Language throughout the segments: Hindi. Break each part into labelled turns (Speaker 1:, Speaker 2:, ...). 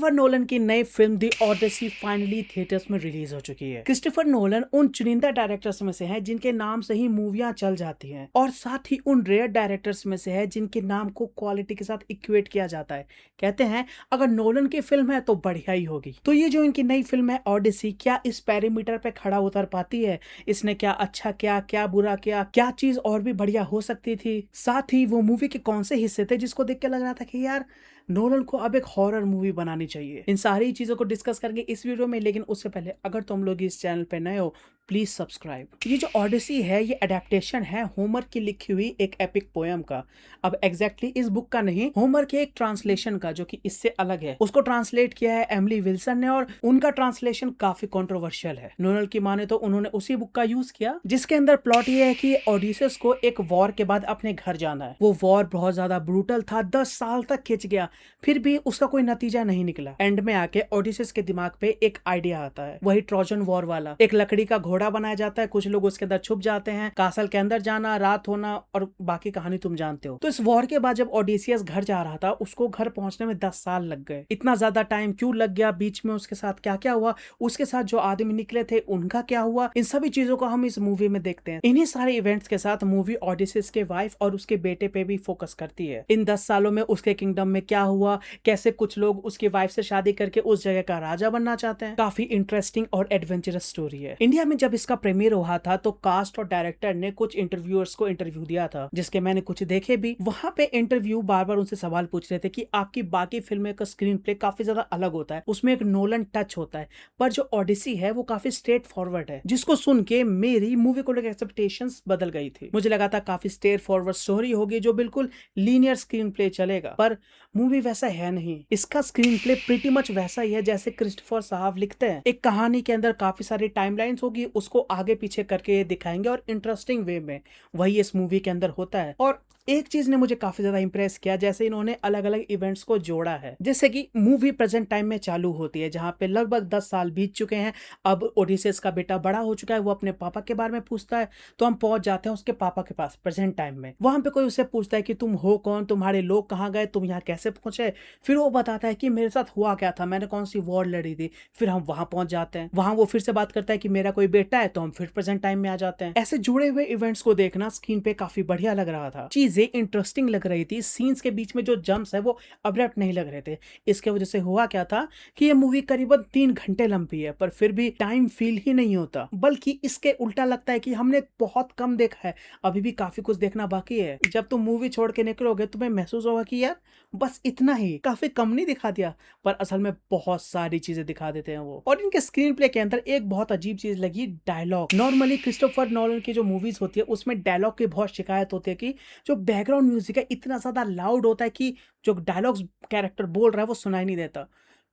Speaker 1: क्रिस्टोफर नोलन की नई film the Odyssey finally theatres में रिलीज हो चुकी है। क्रिस्टोफर नोलन उन चुनिंदा डायरेक्टर्स में से हैं जिनके नाम से ही मूवियां चल जाती हैं और साथ ही उन रेयर डायरेक्टर्स में से है जिनके नाम को क्वालिटी के साथ इक्वेट किया जाता है। कहते हैं अगर नोलन की फिल्म है तो बढ़िया ही होगी। तो ये जो इनकी नई फिल्म है ओडिसी, क्या इस पैरामीटर पे खड़ा उतर पाती है? इसने क्या अच्छा किया, क्या बुरा किया, क्या चीज और भी बढ़िया हो सकती थी? साथ ही वो मूवी के कौन से हिस्से थे जिसको देख के लग रहा था कि यार नोलन को अब एक हॉरर मूवी बनानी चाहिए? इन सारी चीजों को डिस्कस करेंगे इस वीडियो में, लेकिन उससे पहले अगर तुम लोग इस चैनल पे नए हो प्लीज सब्सक्राइब। ये जो ओडिसी है ये अडेप्टेशन है होमर की लिखी हुई एक एपिक पोयम का। अब एग्जैक्टली इस बुक का नहीं, होमर के एक ट्रांसलेशन का जो कि इससे अलग है। उसको ट्रांसलेट किया है एमिली विल्सन ने और उनका ट्रांसलेशन काफी कंट्रोवर्शियल है। नोलन की माने तो उन्होंने उसी बुक का यूज किया जिसके अंदर प्लॉट ये है कि ओडियस को एक वॉर के बाद अपने घर जाना है। वो वॉर बहुत ज्यादा ब्रूटल था, 10 साल तक खिंच गया, फिर भी उसका कोई नतीजा नहीं निकला। एंड में आके ओडियस के दिमाग पे एक आइडिया आता है, वही ट्रोजन वॉर वाला। एक लकड़ी का घोड़ा बनाया जाता है, कुछ लोग उसके अंदर छुप जाते हैं, कासल के अंदर जाना, रात होना और बाकी कहानी तुम जानते हो। तो इस वॉर के बाद जब ओडिसियस घर जा रहा था उसको घर पहुंचने में 10 साल लग गए। इतना ज्यादा टाइम क्यों लग गया, बीच में उसके साथ क्या क्या हुआ, उसके साथ जो आदमी निकले थे उनका क्या हुआ, इन सभी चीजों को हम इस मूवी में देखते हैं। इन्हीं सारे इवेंट्स के साथ मूवी ओडिसियस के वाइफ और उसके बेटे पे भी फोकस करती है। इन 10 सालों में उसके किंगडम में क्या हुआ, कैसे कुछ लोग उसकी वाइफ से शादी करके उस जगह का राजा बनना चाहते हैं। काफी इंटरेस्टिंग और एडवेंचरस स्टोरी है। इंडिया में जब इसका प्रीमियर हुआ था तो कास्ट और डायरेक्टर ने कुछ इंटरव्यूअर्स को इंटरव्यू दिया था, जिसके मैंने कुछ देखे भी। वहां पे इंटरव्यू बार बार उनसे सवाल पूछ रहे थे कि आपकी बाकी फिल्में का स्क्रीन प्ले काफी ज्यादा अलग होता है, उसमें एक नोलन टच होता है, पर जो ओडिसी है वो काफी स्ट्रेट फॉरवर्ड है। जिसको सुन के मेरी मूवी को लेकर एक्सपेक्टेशंस बदल गई थी। मुझे लगा था काफी स्ट्रेट फॉरवर्ड स्टोरी होगी जो बिल्कुल लीनियर स्क्रीन प्ले चलेगा, पर मूवी वैसा है नहीं। इसका स्क्रीन प्ले प्रीटी मच वैसा ही है जैसे क्रिस्टोफर साहब लिखते हैं। एक कहानी के अंदर काफी सारी टाइमलाइंस होगी, उसको आगे पीछे करके दिखाएंगे और इंटरेस्टिंग वे में। वही इस मूवी के अंदर होता है। और एक चीज ने मुझे काफी ज्यादा इंप्रेस किया, जैसे इन्होंने अलग अलग इवेंट्स को जोड़ा है। जैसे कि मूवी प्रेजेंट टाइम में चालू होती है जहां पे लगभग 10 साल बीत चुके हैं। अब ओडिसियस का बेटा बड़ा हो चुका है, वो अपने पापा के बारे में पूछता है, तो हम पहुंच जाते हैं उसके पापा के पास प्रेजेंट टाइम में। वहां पे कोई उससे पूछता है कि तुम हो कौन, तुम्हारे लोग कहाँ गए, तुम यहाँ कैसे पहुंचे। फिर वो बताता है कि मेरे साथ हुआ क्या था, मैंने कौन सी वॉर लड़ी थी। फिर हम वहां पहुंच जाते हैं, वहां वो फिर से बात करता है कि मेरा कोई बेटा है, तो हम फिर प्रेजेंट टाइम में आ जाते हैं। ऐसे जुड़े हुए इवेंट्स को देखना स्क्रीन पे काफी बढ़िया लग रहा था। चीजें इंटरेस्टिंग लग रही थी, सीन्स के बीच में जो जंप्स है वो अब्रप्ट नहीं लग रहे थे। इसके वजह से हुआ क्या था कि ये मूवी करीबन 3 घंटे लंबी है, पर फिर भी टाइम फील ही नहीं होता, बल्कि इसके उल्टा लगता है कि हमने बहुत कम देखा है, अभी भी काफी कुछ देखना बाकी है। जब तुम मूवी छोड़ के निकलोगे तुम्हें महसूस होगा कि यार बस इतना ही, काफी कम नहीं दिखा दिया, पर असल में बहुत सारी चीजें दिखा देते हैं वो। और इनके स्क्रीन प्ले के अंदर एक बहुत अजीब चीज लगी, डायलॉग। नॉर्मली क्रिस्टोफर नोलन की जो मूवीज होती है उसमें डायलॉग की बहुत शिकायत होती है कि जो बैकग्राउंड म्यूजिक है इतना ज्यादा लाउड होता है कि जो डायलॉग्स कैरेक्टर बोल रहा है वो सुनाई नहीं देता।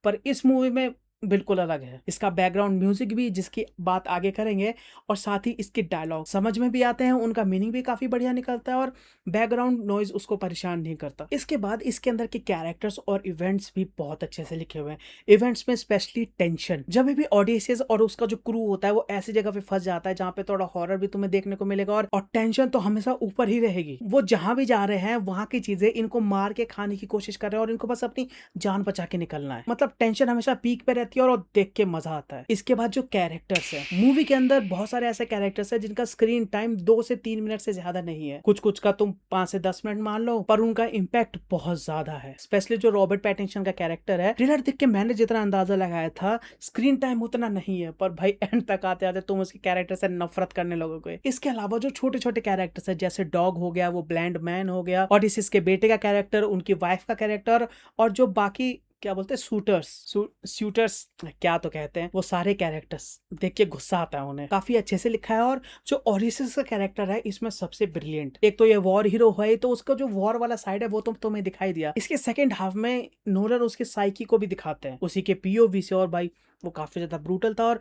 Speaker 1: पर इस मूवी में बिल्कुल अलग है। इसका बैकग्राउंड म्यूजिक भी, जिसकी बात आगे करेंगे, और साथ ही इसके डायलॉग समझ में भी आते हैं, उनका मीनिंग भी काफी बढ़िया निकलता है और बैकग्राउंड नॉइज उसको परेशान नहीं करता। इसके बाद इसके अंदर के कैरेक्टर्स और इवेंट्स भी बहुत अच्छे से लिखे हुए हैं। इवेंट्स में स्पेशली टेंशन, जब भी ऑडियंसेस और उसका जो क्रू होता है वो ऐसी जगह पे फंस जाता है जहाँ पे थोड़ा हॉरर भी तुम्हें देखने को मिलेगा, और टेंशन तो हमेशा ऊपर ही रहेगी। वो जहां भी जा रहे हैं वहां की चीजें इनको मार के खाने की कोशिश कर रहे हैं और इनको बस अपनी जान बचा के निकलना है। मतलब टेंशन हमेशा पीक पे रहती है और देख के मजा आता है। इसके बाद जो कैरेक्टर्स है, मूवी के अंदर बहुत सारे ऐसे कैरेक्टर्स है जिनका स्क्रीन टाइम 2 से 3 मिनट से ज्यादा नहीं है। कुछ कुछ का तुम 5 से 10 मिनट मान लो, पर उनका इम्पैक्ट बहुत ज्यादा है। स्पेशली जो रॉबर्ट पैटिंसन का कैरेक्टर है, ट्रेलर देख के मैंने जितना अंदाजा लगाया था स्क्रीन टाइम उतना नहीं है, पर भाई एंड तक आते आते तुम उसके कैरेक्टर से नफरत करने लगोगे। इसके अलावा जो छोटे छोटे कैरेक्टर्स है, जैसे डॉग हो गया, वो ब्लैंड मैन हो गया, और इसके बेटे का कैरेक्टर, उनकी वाइफ का कैरेक्टर, और जो बाकी क्या बोलते हैं सूटर्स क्या तो कहते हैं, वो सारे कैरेक्टर्स देख के गुस्सा आता है उन्हें। काफी अच्छे से लिखा है। और जो ओडिसियस का कैरेक्टर है इसमें सबसे ब्रिलियंट, एक तो ये वॉर हीरो है, तो उसका जो वॉर वाला साइड है वो तो तुम्हें दिखाई दिया। इसके सेकंड हाफ में नोलन उसके साइकी को भी दिखाते हैं उसी के पीओवी से, और भाई वो काफी ज्यादा ब्रूटल था। और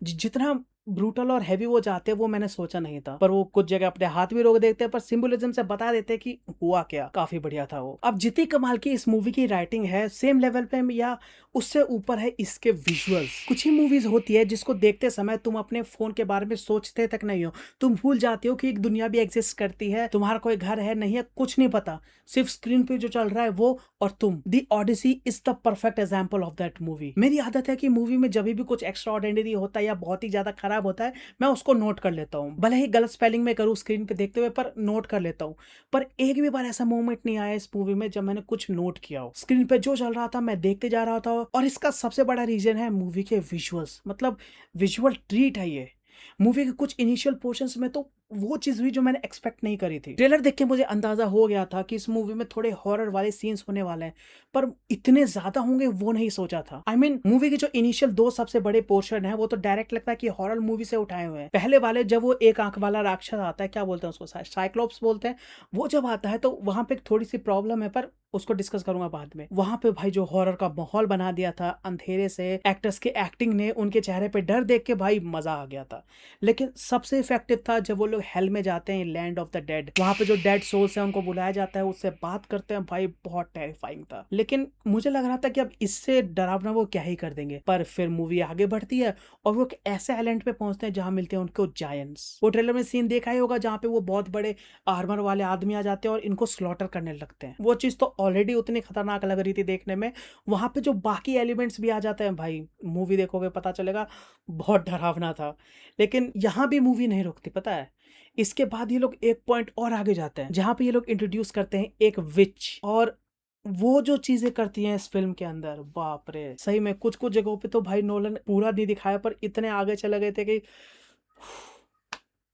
Speaker 1: जितना ब्रूटल और हैवी वो जाते हैं वो मैंने सोचा नहीं था, पर वो कुछ जगह अपने हाथ भी रोक देते हैं पर सिंबलिज्म से बता देते हैं कि हुआ क्या। काफी बढ़िया था वो। अब जितनी कमाल की इस मूवी की राइटिंग है, सेम लेवल पे या उससे ऊपर है इसके विजुअल्स। कुछ ही मूवीज होती है जिसको देखते समय तुम अपने फोन के बारे में सोचते तक नहीं हो, तुम भूल जाते हो कि एक दुनिया भी एग्जिस्ट करती है, तुम्हारा कोई घर है नहीं है कुछ नहीं पता, सिर्फ स्क्रीन पे जो चल रहा है वो और तुम। The Odyssey is the perfect example of that movie. मेरी आदत है कि मूवी में जब भी कुछ एक्स्ट्रा ऑर्डिनरी होता है या बहुत ही ज्यादा खराब होता है, मैं उसको नोट कर लेता हूँ, भले ही गलत स्पेलिंग में करूँ स्क्रीन पे देखते हुए, पर नोट कर लेता हूँ। पर एक भी बार ऐसा मोमेंट नहीं आया इस मूवी में जब मैंने कुछ नोट किया हो। स्क्रीन पे जो चल रहा था मैं देखते जा रहा था, और इसका सबसे बड़ा रीजन है मूवी के विजुअल्स। मतलब विजुअल ट्रीट है ये। मूवी के कुछ इनिशियल पोर्शंस में तो वो चीज हुई जो मैंने एक्सपेक्ट नहीं करी थी। ट्रेलर देख के मुझे अंदाजा हो गया था कि इस मूवी में थोड़े हॉरर वाले सीन्स होने वाले हैं, पर इतने ज्यादा होंगे वो नहीं सोचा था। आई मीन मूवी के जो इनिशियल दो सबसे बड़े पोर्शन है वो तो डायरेक्ट लगता है कि हॉरर मूवी से उठाए हुए हैं। पहले वाले जब वो एक आंख वाला राक्षस आता है, क्या बोलते हैं उसको, साइक्लोप्स बोलते हैं, वो जब आता है तो वहां पे थोड़ी सी प्रॉब्लम है, पर उसको डिस्कस करूंगा बाद में। वहां पे भाई जो हॉरर का माहौल बना दिया था अंधेरे से, एक्टर्स के एक्टिंग ने, उनके चेहरे पे डर देख के भाई मजा आ गया था। लेकिन सबसे इफेक्टिव था जब वो लोग हेल में जाते हैं, लैंड ऑफ द डेड, वहां पे जो डेड सोल्स हैं उनको बुलाया जाता है, उससे बात करते हैं, भाई बहुत टेरिफाइंग था। लेकिन मुझे लग रहा था कि अब इससे डरावना वो क्या ही कर देंगे, पर फिर मूवी आगे बढ़ती है और वो एक ऐसे आइलैंड पे पहुंचते हैं जहां मिलते हैं उनको जायंट्स। वो ट्रेलर में सीन देखा ही होगा जहां पे वो बहुत बड़े आर्मर वाले आदमी आ जाते हैं और इनको स्लॉटर करने लगते हैं। वो चीज तो ऑलरेडी उतनी खतरनाक लग रही थी देखने में, वहां पे जो बाकी एलिमेंट्स भी आ जाते हैं भाई, मूवी देखोगे पता चलेगा बहुत डरावना था। लेकिन यहां भी मूवी नहीं रुकती, पता है। इसके बाद ये लोग एक पॉइंट और आगे जाते हैं जहां पे ये लोग इंट्रोड्यूस करते हैं एक विच, और वो जो चीजें करती हैं इस फिल्म के अंदर, बाप रे। सही में कुछ कुछ जगहों पे तो भाई नोलन पूरा नहीं दिखाया, पर इतने आगे चले गए थे कि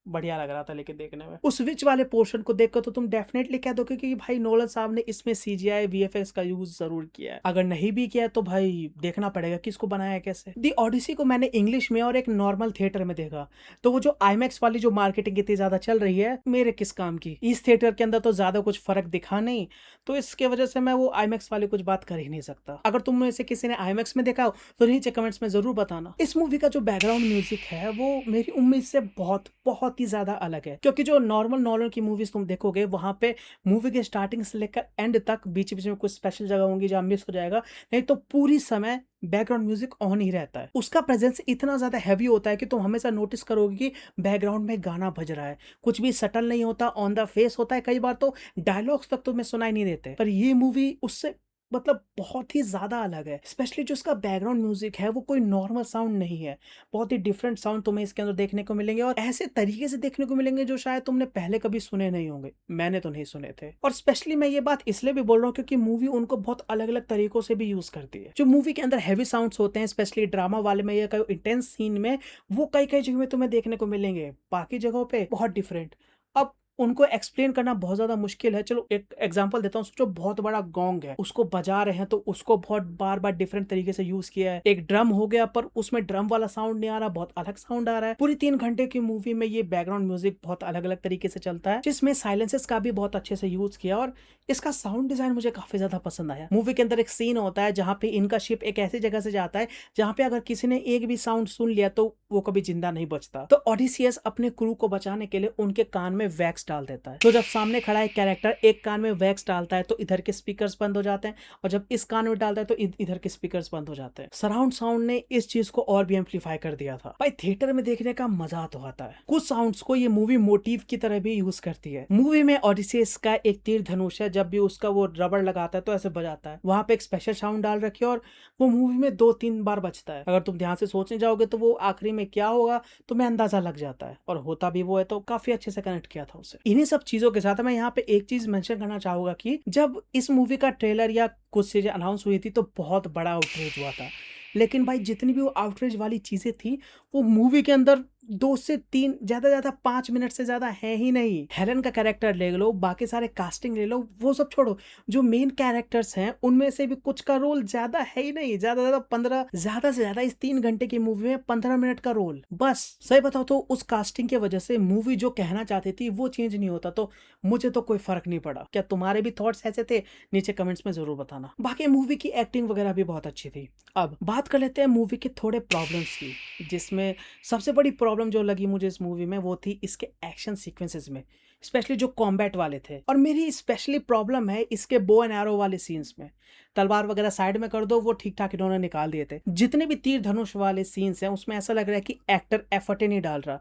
Speaker 1: बढ़िया लग रहा था। लेकिन देखने में उस विच वाले पोर्शन को देखकर तो तुम डेफिनेटली कह दोगे कि भाई नोलन साहब ने इसमें सीजीआई वीएफएक्स का यूज जरूर किया है। अगर नहीं भी किया तो भाई देखना पड़ेगा कि इसको बनाया कैसे। दी ऑडिसी को मैंने इंग्लिश में और एक नॉर्मल थिएटर में देखा, तो वो जो आईमैक्स वाली जो मार्केटिंग इतनी ज्यादा चल रही है मेरे किस काम की। इस थिएटर के अंदर तो ज्यादा कुछ फर्क दिखा नहीं, तो इसके वजह से मैं वो आईमैक्स वाली कुछ बात कर ही नहीं सकता। अगर तुम में से किसी ने आईमैक्स में देखा हो तो नीचे कमेंट्स में जरूर बताना। इस मूवी का जो बैकग्राउंड म्यूजिक है वो मेरी उम्मीद से बहुत बहुत ही ज्यादा अलग है, क्योंकि जो नॉर्मल नॉर्मल की मूवीज तुम देखोगे वहां पे मूवी के स्टार्टिंग से लेकर एंड तक बीच बीच में कुछ स्पेशल जगह होंगी जहां मिस हो जाएगा, नहीं तो पूरी समय बैकग्राउंड म्यूजिक ऑन ही रहता है। उसका प्रेजेंस इतना ज्यादा हैवी होता है कि तुम हमेशा नोटिस करोगे कि बैकग्राउंड में गाना बज रहा है, कुछ भी सटल नहीं होता, ऑन द फेस होता है। कई बार तो डायलॉग्स तक तुम्हें सुनाई नहीं देते, पर ये मूवी उससे मतलब बहुत ही ज्यादा अलग है। स्पेशली जो इसका बैकग्राउंड म्यूजिक है वो कोई नॉर्मल साउंड नहीं है, बहुत ही डिफरेंट साउंड तुम्हें इसके अंदर देखने को मिलेंगे, और ऐसे तरीके से देखने को मिलेंगे जो शायद तुमने पहले कभी सुने नहीं होंगे। मैंने तो नहीं सुने थे। और स्पेशली मैं ये बात इसलिए भी बोल रहा हूँ क्योंकि मूवी उनको बहुत अलग अलग तरीकों से भी यूज करती है। जो मूवी के अंदर हैवी साउंड्स होते हैं, स्पेशली ड्रामा वाले में या कई इंटेंस सीन में, वो कई कई जगह में तुम्हें देखने को मिलेंगे, बाकी जगहों पे बहुत डिफरेंट। अब उनको एक्सप्लेन करना बहुत ज्यादा मुश्किल है। चलो एक एग्जांपल देता हूँ, जो बहुत बड़ा गोंग है उसको बजा रहे हैं तो उसको बहुत बार बार डिफरेंट तरीके से यूज किया है। एक ड्रम हो गया पर उसमें ड्रम वाला साउंड नहीं आ रहा, बहुत अलग साउंड आ रहा है। पूरी 3 घंटे की मूवी में ये बैकग्राउंड म्यूजिक बहुत अलग अलग तरीके से चलता है, जिसमें साइलेंसेस का भी बहुत अच्छे से यूज किया, और इसका साउंड डिजाइन मुझे काफी ज्यादा पसंद आया। मूवी के अंदर एक सीन होता है जहां पे इनका शिप एक ऐसी जगह से जाता है जहां पे अगर किसी ने एक भी साउंड सुन लिया तो वो कभी जिंदा नहीं बचता। तो ओडिसियस अपने क्रू को बचाने के लिए उनके कान में वैक्स डाल देता है। तो जब सामने खड़ा एक कैरेक्टर एक कान में वैक्स डालता है तो इधर के स्पीकर्स बंद हो जाते हैं, और जब इस कान में डालता है तो इधर के स्पीकर्स बंद हो जाते हैं। सराउंड साउंड ने इस चीज को और भी एम्पलीफाई कर दिया था। भाई थिएटर में देखने का मजा तो आता है। कुछ साउंड्स को ये मूवी मोटिव की तरह भी यूज करती है। मूवी में ओडिसियस का एक तीर धनुष है, जब भी उसका वो रबड़ लगाता है तो ऐसे बजाता है, वहां पे एक स्पेशल साउंड डाल रखी है और वो मूवी में 2-3 बार बजता है। अगर तुम ध्यान से सोचने जाओगे तो वो आखिरी में क्या होगा तुम्हें अंदाजा लग जाता है, और होता भी वो है, तो काफी अच्छे से कनेक्ट किया था उसे। इन्हीं सब चीजों के साथ मैं यहाँ पे एक चीज मेंशन करना चाहूंगा कि जब इस मूवी का ट्रेलर या कुछ चीजें अनाउंस हुई थी तो बहुत बड़ा आउटरीच हुआ था, लेकिन भाई जितनी भी वो आउटरीच वाली चीजें थी वो मूवी के अंदर 2 से 3 ज्यादा 5 मिनट से ज्यादा है ही नहीं। हेलन का कैरेक्टर ले लो, बाकी सारे कास्टिंग ले लो, वो सब छोड़ो, जो मेन कैरेक्टर्स हैं उनमें से भी कुछ का रोल ज्यादा है ही नहीं। ज्यादा 15, ज्यादा से ज्यादा इस 3 घंटे की मूवी में 15 मिनट का रोल बस। सही बताओ तो उस कास्टिंग की वजह से मूवी जो कहना चाहती थी वो चेंज नहीं होता, तो मुझे तो कोई फर्क नहीं पड़ा। क्या तुम्हारे भी थॉट्स ऐसे थे? नीचे कमेंट्स में जरूर बताना। बाकी मूवी की एक्टिंग वगैरह भी बहुत अच्छी थी। अब बात कर लेते हैं मूवी के थोड़े प्रॉब्लम्स की, जिसमें सबसे बड़ी प्रॉब्लम प्रॉब्लम जो लगी मुझे इस मूवी में वो थी इसके एक्शन सीक्वेंसेस में, स्पेशली जो कॉम्बैट वाले थे। और मेरी स्पेशली प्रॉब्लम है इसके बो एंड एरो वाले सीन्स में। तलवार वगैरह साइड में कर दो, वो ठीक ठाक इन्होंने निकाल दिए थे। जितने भी तीर धनुष वाले सीन्स हैं उसमें ऐसा लग रहा है कि एक्टर एफर्ट ही नहीं डाल रहा,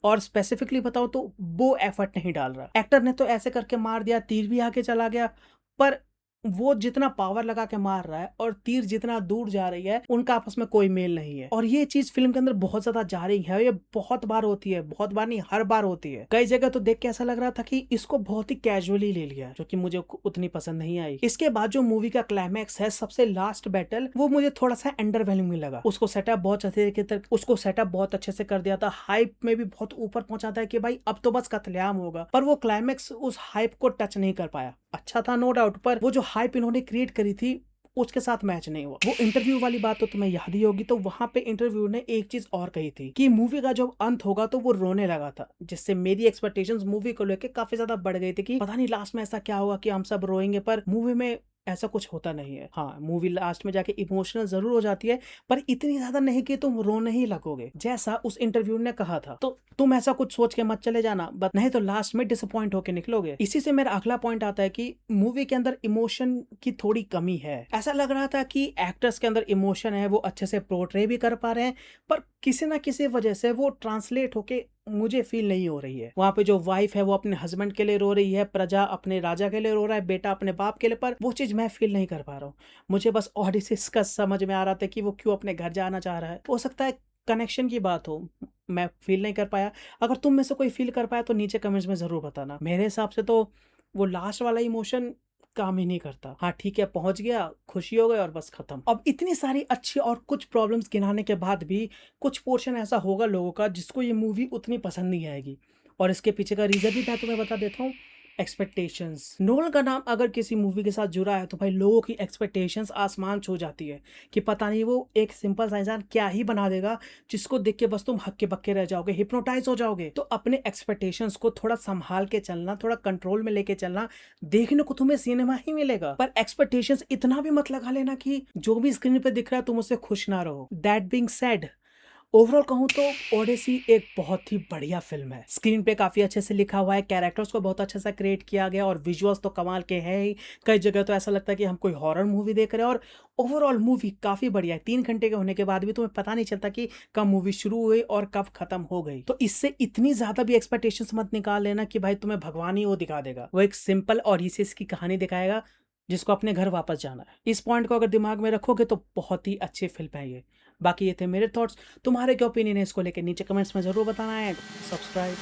Speaker 1: और स्पेसिफिकली बताओ तो वो एफर्ट नहीं डाल रहा। एक्टर ने तो ऐसे करके मार दिया, तीर भी आके चला गया, पर वो जितना पावर लगा के मार रहा है और तीर जितना दूर जा रही है उनका आपस में कोई मेल नहीं है। और ये चीज फिल्म के अंदर बहुत ज्यादा जा रही है, ये बहुत बार होती है, बहुत बार नहीं हर बार होती है। कई जगह तो देख के ऐसा लग रहा था कि इसको बहुत ही कैजुअली ले लिया, जो कि मुझे उतनी पसंद नहीं आई। इसके बाद जो मूवी का क्लाइमैक्स है, सबसे लास्ट बैटल, वो मुझे थोड़ा सा अंडरवेलमिंग लगा। उसको सेटअप बहुत अच्छे से कर दिया था, हाइप में भी बहुत ऊपर पहुंचा था कि भाई अब तो बस कत्लेआम होगा, पर वो क्लाइमैक्स उस हाइप को टच नहीं कर पाया। अच्छा था नो डाउट, पर वो जो हाइप इन्होंने क्रिएट करी थी उसके साथ मैच नहीं हुआ। वो इंटरव्यू वाली बात तो तुम्हें याद ही होगी, तो वहां पे इंटरव्यू ने एक चीज और कही थी कि मूवी का जब अंत होगा तो वो रोने लगा था, जिससे मेरी एक्सपेक्टेशंस मूवी को लेकर काफी ज्यादा बढ़ गई थी कि पता नहीं लास्ट में ऐसा क्या होगा कि हम सब रोएंगे, पर मूवी में ऐसा कुछ होता नहीं है। हाँ, मूवी लास्ट में जाके इमोशनल जरूर हो जाती है, पर इतनी ज्यादा नहीं कि तुम रोने ही लगोगे, जैसा उस इंटरव्यू ने कहा था। तो तुम ऐसा कुछ सोच के मत चले जाना, बट नहीं तो लास्ट में डिसअपॉइंट होके निकलोगे। इसी से मेरा अगला पॉइंट आता है कि मूवी के अंदर इमोशन की थोड़ी कमी है। ऐसा लग रहा था कि एक्टर्स के अंदर इमोशन है, वो अच्छे से पोर्ट्रे भी कर पा रहे हैं, पर किसी ना किसी वजह से वो ट्रांसलेट होके मुझे फील नहीं हो रही है। वहां पे जो वाइफ है वो अपने हस्बैंड के लिए रो रही है, प्रजा अपने राजा के लिए रो रहा है, बेटा अपने बाप के लिए, पर वो चीज मैं फील नहीं कर पा रहा हूँ। मुझे बस ऑडियंस का समझ में आ रहा था कि वो क्यों अपने घर जाना चाह रहा है। हो सकता है कनेक्शन की बात हो, मैं फील नहीं कर पाया। अगर तुम में से कोई फील कर पाया तो नीचे कमेंट्स में जरूर बताना। मेरे हिसाब से तो वो लास्ट वाला इमोशन काम ही नहीं करता। हाँ ठीक है, पहुंच गया, खुशी हो गई और बस खत्म। अब इतनी सारी अच्छी और कुछ प्रॉब्लम्स गिनाने के बाद भी कुछ पोर्शन ऐसा होगा लोगों का जिसको ये मूवी उतनी पसंद नहीं आएगी, और इसके पीछे का रीजन भी मैं तुम्हें बता देता हूँ। एक्सपेक्टेशंस। नोलन का नाम अगर किसी मूवी के साथ जुड़ा है तो भाई लोगों की एक्सपेक्टेशंस आसमान छू जाती है कि पता नहीं वो एक सिंपल सा इंसान क्या ही बना देगा जिसको देख के बस तुम हक्के बक्के रह जाओगे, हिप्नोटाइज हो जाओगे। तो अपने एक्सपेक्टेशंस को थोड़ा संभाल के चलना, थोड़ा कंट्रोल में लेके चलना। देखने को तुम्हें सिनेमा ही मिलेगा, पर एक्सपेक्टेशंस इतना भी मत लगा लेना कि जो भी स्क्रीन पे दिख रहा है तुम उससे खुश ना रहो। दैट बीइंग सेड, ओवरऑल कहूँ तो ओडेसी एक बहुत ही बढ़िया फिल्म है। स्क्रीन पे काफी अच्छे से लिखा हुआ है, कैरेक्टर्स को बहुत अच्छे से क्रिएट किया गया, और विजुअल्स तो कमाल के हैं ही। कई जगह तो ऐसा लगता है कि हम कोई हॉरर मूवी देख रहे हैं, और ओवरऑल मूवी काफी बढ़िया है। 3 घंटे के होने के बाद भी तुम्हें पता नहीं चलता कि कब मूवी शुरू हुई और कब खत्म हो गई। तो इससे इतनी ज्यादा भी एक्सपेक्टेशंस मत निकाल लेना कि भाई तुम्हें भगवान ही वो दिखा देगा। वो एक सिंपल और इसी की कहानी दिखाएगा जिसको अपने घर वापस जाना है। इस पॉइंट को अगर दिमाग में रखोगे तो बहुत ही अच्छी फिल्म है ये। बाकी ये थे मेरे थॉट्स। तुम्हारे क्या ओपिनियन है इसको लेकर नीचे कमेंट्स में जरूर बताना है। सब्सक्राइब।